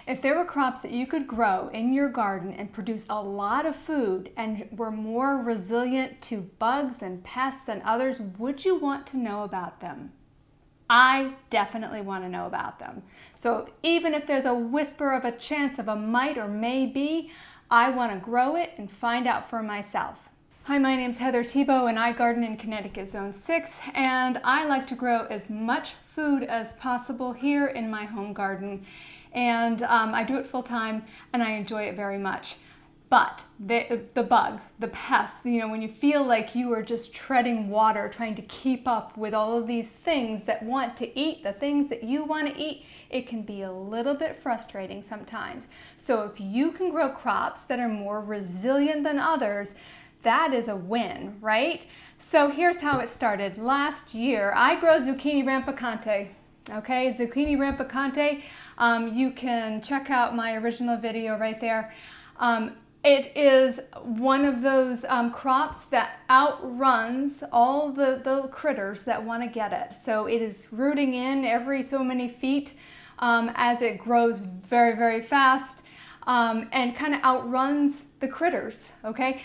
If there were crops that you could grow in your garden and produce a lot of food and were more resilient to bugs and pests than others, would you want to know about them? I definitely want to know about them. So even if there's a whisper of a chance of a might or maybe, I want to grow it and find out for myself. Hi, my name's Heather Thibault and I garden in Connecticut Zone 6, and I like to grow as much food as possible here in my home garden. And I do it full time and I enjoy it very much. But the bugs, the pests, when you feel like you are just treading water trying to keep up with all of these things that want to eat the things that you want to eat, it can be a little bit frustrating sometimes. So if you can grow crops that are more resilient than others, that is a win, right? So here's how it started. Last year, I grow Zucchini Rampicante. Okay, Zucchini Rampicante, you can check out my original video right there. It is one of those crops that outruns all the critters that want to get it. So it is rooting in every so many feet as it grows very, very fast and kind of outruns the critters, okay?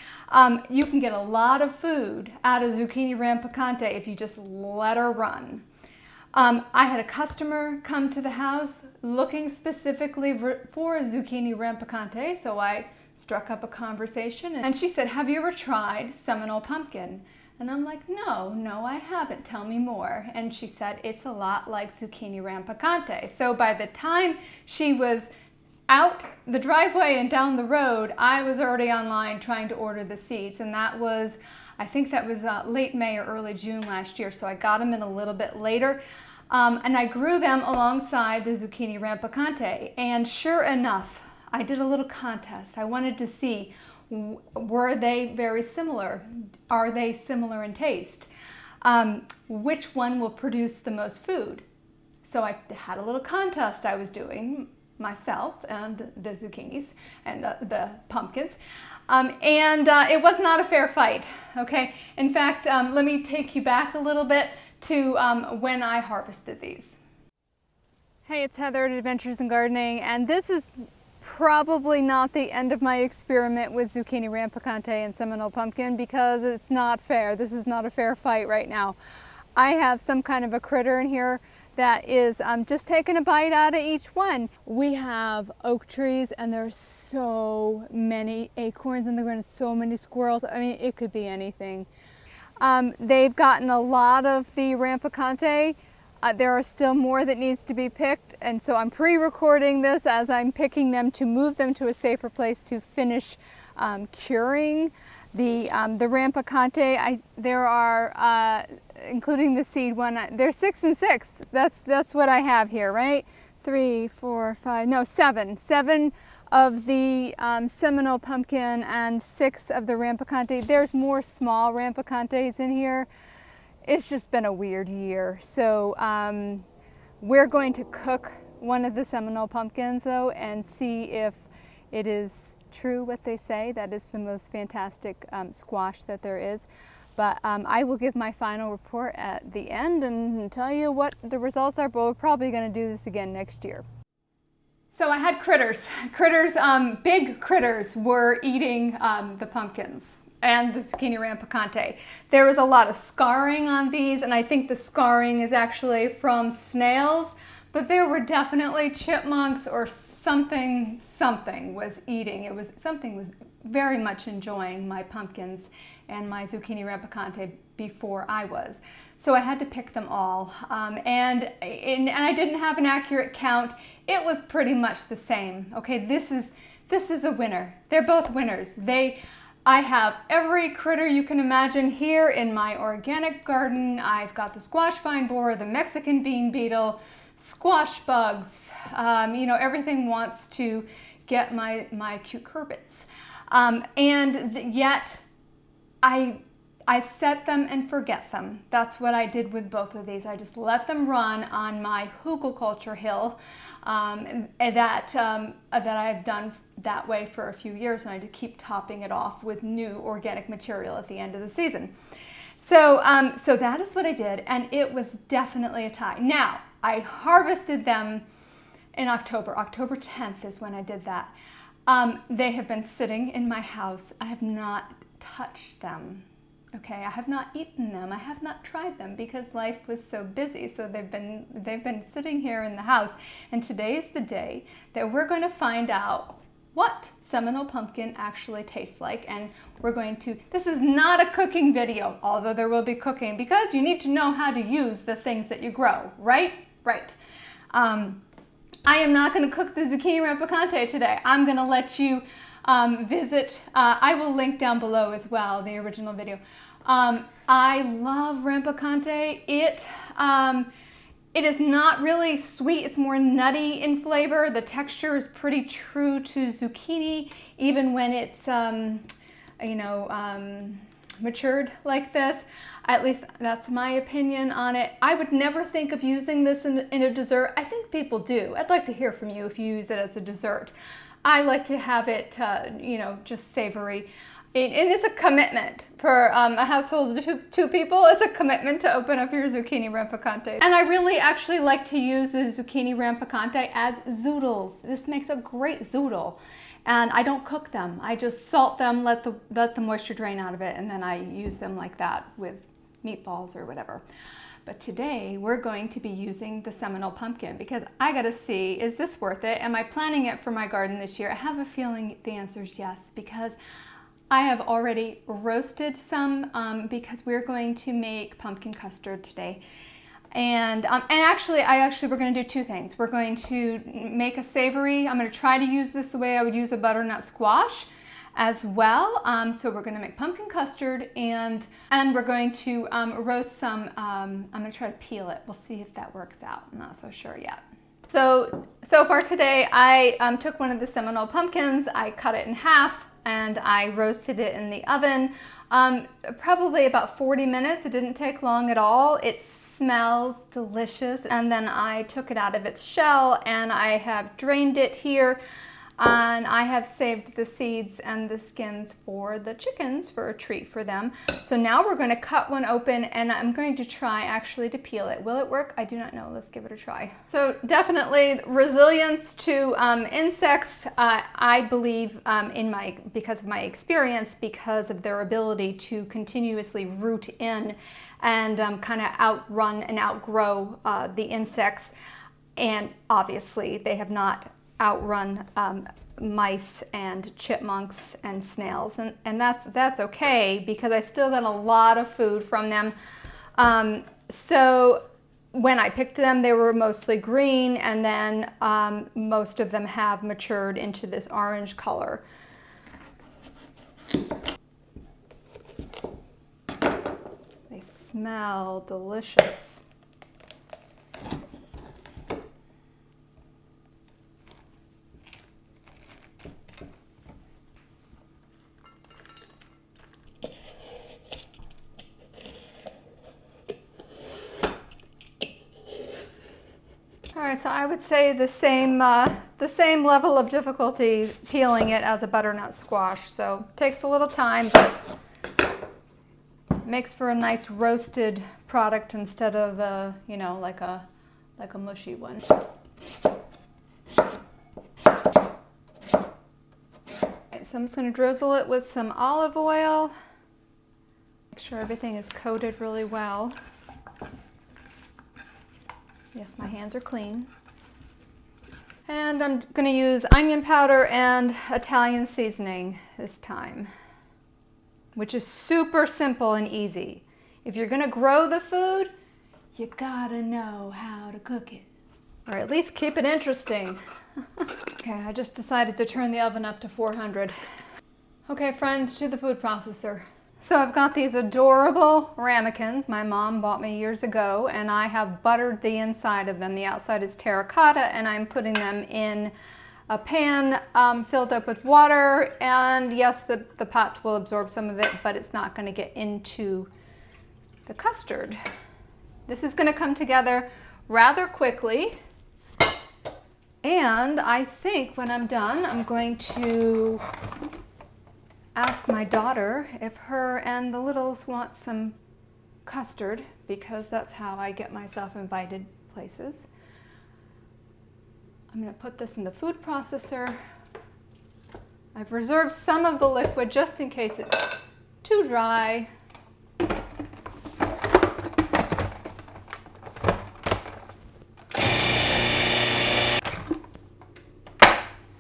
You can get a lot of food out of Zucchini Rampicante if you just let her run. I had a customer come to the house looking specifically for Zucchini Rampicante, so I struck up a conversation and she said, "Have you ever tried Seminole pumpkin?" And I'm like, no, I haven't. Tell me more. And she said, it's a lot like Zucchini Rampicante. So by the time she was out the driveway and down the road, I was already online trying to order the seeds, and I think that was late May or early June last year, so I got them in a little bit later. And I grew them alongside the Zucchini Rampicante, and sure enough, I did a little contest. I wanted to see, were they very similar? Are they similar in taste? Which one will produce the most food? So I had a little contest I was doing, myself and the zucchinis and the pumpkins. It was not a fair fight, okay? In fact, let me take you back a little bit to when I harvested these. Hey, it's Heather at Adventures in Gardening, and this is probably not the end of my experiment with Zucchini Rampicante and Seminole pumpkin, because it's not fair. This is not a fair fight right now. I have some kind of a critter in here that is just taking a bite out of each one. We have oak trees and there's so many acorns in the ground, so many squirrels. I mean, it could be anything. They've gotten a lot of the Rampicante. There are still more that needs to be picked, and so I'm pre-recording this as I'm picking them to move them to a safer place to finish curing the Rampicante. There are, including the seed one, there's 6 and 6. That's what I have here, right? 3, 4, 5, no, 7. 7 of the Seminole pumpkin and 6 of the Rampicante. There's more small Rampicantes in here. It's just been a weird year. So we're going to cook one of the Seminole pumpkins though and see if it is true what they say, that it's the most fantastic squash that there is. But I will give my final report at the end and tell you what the results are, but we're probably going to do this again next year. So I had critters. Big critters were eating the pumpkins and the Zucchini Rampicante. There was a lot of scarring on these, and I think the scarring is actually from snails, but there were definitely chipmunks or something was eating. Something was very much enjoying my pumpkins and my Zucchini Rampicante before I was. So I had to pick them all. And I didn't have an accurate count. It was pretty much the same. Okay, this is a winner. They're both winners. I have every critter you can imagine here in my organic garden. I've got the squash vine borer, the Mexican bean beetle, squash bugs, everything wants to get my cucurbits. And yet I set them and forget them. That's what I did with both of these. I just let them run on my hugelkultur hill that I've done that way for a few years, and I just keep topping it off with new organic material at the end of the season. So that is what I did, and it was definitely a tie. Now, I harvested them in October. October 10th is when I did that. They have been sitting in my house. I have not touched them. Okay, I have not eaten them. I have not tried them because life was so busy. So they've been sitting here in the house. And today is the day that we're going to find out what Seminole pumpkin actually tastes like. And we're going to, this is not a cooking video, although there will be cooking, because you need to know how to use the things that you grow, right? Right. I am not going to cook the zucchini rampicante today. I'm going to let you visit. I will link down below as well the original video. I love rampicante. It is not really sweet. It's more nutty in flavor. The texture is pretty true to zucchini, even when it's matured like this. At least that's my opinion on it. I would never think of using this in a dessert. I think people do. I'd like to hear from you if you use it as a dessert. I like to have it, just savory. And it's a commitment for a household of two people. It's a commitment to open up your zucchini rampicante. And I really actually like to use the zucchini rampicante as zoodles. This makes a great zoodle. And I don't cook them. I just salt them, let the moisture drain out of it, and then I use them like that with meatballs or whatever. But today we're going to be using the Seminole pumpkin because I gotta see, is this worth it? Am I planting it for my garden this year? I have a feeling the answer is yes, because I have already roasted some because we're going to make pumpkin custard today. And actually we're going to do two things. We're going to make a savory. I'm going to try to use this the way I would use a butternut squash as well. So we're going to make pumpkin custard and we're going to roast some. I'm going to try to peel it. We'll see if that works out. I'm not so sure yet. So far today, I took one of the Seminole pumpkins. I cut it in half and I roasted it in the oven. Probably about 40 minutes. It didn't take long at all. It smells delicious. And then I took it out of its shell and I have drained it here. And I have saved the seeds and the skins for the chickens for a treat for them. So now we're going to cut one open and I'm going to try actually to peel it. Will it work? I do not know. Let's give it a try. So definitely resilience to insects, I believe because of my experience, because of their ability to continuously root in and kind of outrun and outgrow the insects. And obviously they have not outrun mice and chipmunks and snails, and that's okay because I still got a lot of food from them. So when I picked them, they were mostly green, and then most of them have matured into this orange color. They smell delicious. All right, so I would say the same level of difficulty peeling it as a butternut squash. So it takes a little time, but makes for a nice roasted product instead of like a mushy one. Okay, so I'm just going to drizzle it with some olive oil. Make sure everything is coated really well. Yes, my hands are clean. And I'm going to use onion powder and Italian seasoning this time, which is super simple and easy. If you're going to grow the food, you gotta know how to cook it. Or at least keep it interesting. Okay, I just decided to turn the oven up to 400. Okay, friends, to the food processor. So I've got these adorable ramekins my mom bought me years ago, and I have buttered the inside of them. The outside is terracotta, and I'm putting them in a pan filled up with water. And yes, the pots will absorb some of it, but it's not going to get into the custard. This is going to come together rather quickly. And I think when I'm done, I'm going to ask my daughter if her and the littles want some custard, because that's how I get myself invited places. I'm going to put this in the food processor. I've reserved some of the liquid just in case it's too dry.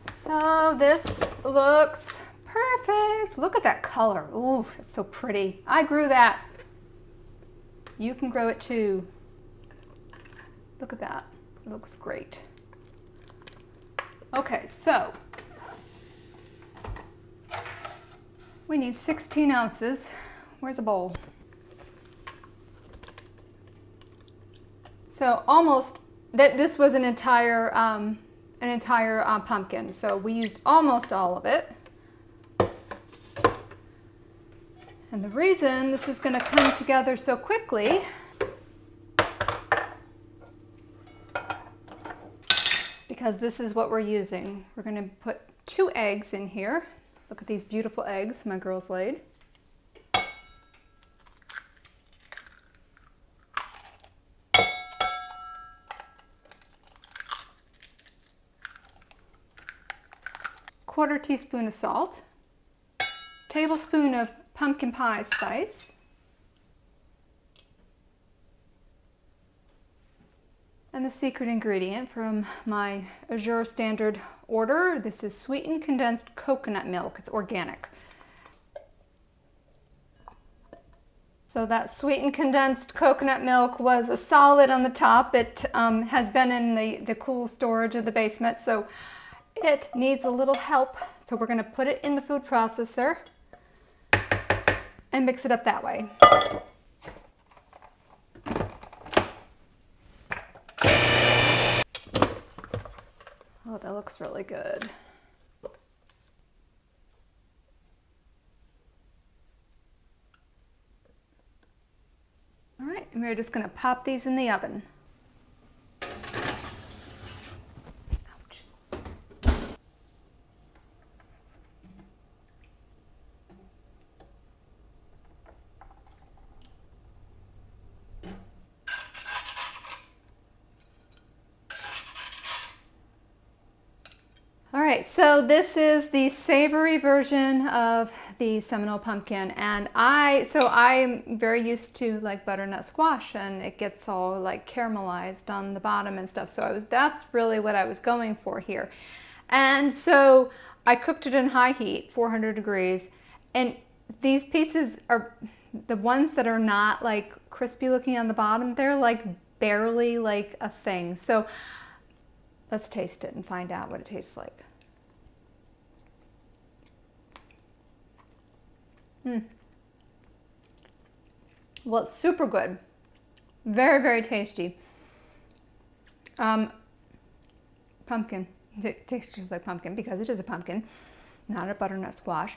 So this looks perfect. Look at that color. Ooh, it's so pretty. I grew that. You can grow it too. Look at that. It looks great. Okay, so we need 16 ounces. Where's a bowl? So almost, this was an entire pumpkin. So we used almost all of it. And the reason this is going to come together so quickly is because this is what we're using. We're going to put 2 eggs in here. Look at these beautiful eggs my girls laid. Quarter teaspoon of salt, tablespoon of pumpkin pie spice, and the secret ingredient from my Azure standard order. This is sweetened condensed coconut milk. It's organic. So that sweetened condensed coconut milk was a solid on the top. It had been in the cool storage of the basement, so it needs a little help. So we're going to put it in the food processor and mix it up that way. Oh, that looks really good. All right, and we're just going to pop these in the oven. Ouch. All right, so this is the savory version of the Seminole pumpkin, and I'm very used to like butternut squash, and it gets all like caramelized on the bottom and stuff. So that's really what I was going for here. And so I cooked it in high heat, 400 degrees, and these pieces are the ones that are not like crispy looking on the bottom. They're like barely like a thing. So let's taste it and find out what it tastes like. Well, it's super good. Very, very tasty. Pumpkin. It tastes just like pumpkin because it is a pumpkin, not a butternut squash.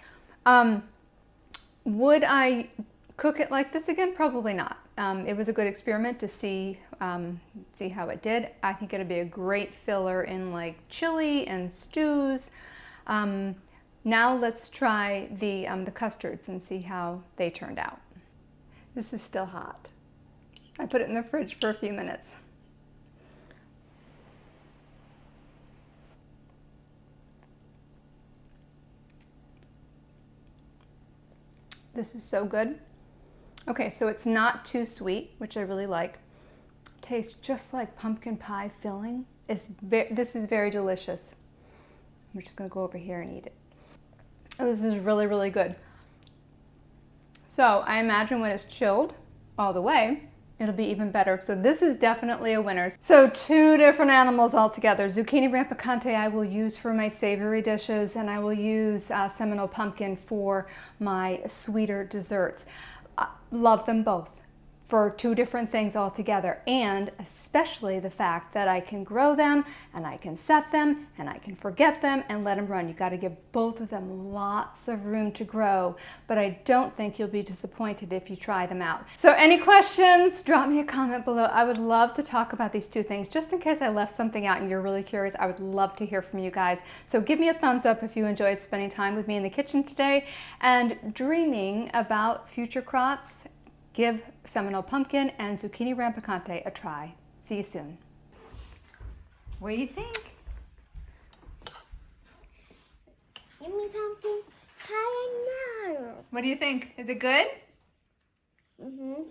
Would I cook it like this again? Probably not. It was a good experiment to see how it did. I think it'd be a great filler in like chili and stews. Now let's try the custards and see how they turned out. This is still hot. I put it in the fridge for a few minutes. This is so good. Okay, so it's not too sweet, which I really like. Tastes just like pumpkin pie filling. This is very delicious. I'm just gonna go over here and eat it. Oh, this is really, really good. So I imagine when it's chilled all the way, it'll be even better. So this is definitely a winner. So 2 different animals all together. Zucchini Rampicante I will use for my savory dishes, and I will use Seminole pumpkin for my sweeter desserts. Love them both for 2 different things altogether, and especially the fact that I can grow them and I can set them and I can forget them and let them run. You got to give both of them lots of room to grow, but I don't think you'll be disappointed if you try them out. So any questions, drop me a comment below. I would love to talk about these 2 things. Just in case I left something out and you're really curious, I would love to hear from you guys. So give me a thumbs up if you enjoyed spending time with me in the kitchen today and dreaming about future crops. Give Seminole pumpkin and Zucchini Rampicante a try. See you soon. What do you think? What do you think? Is it good? Mm-hmm.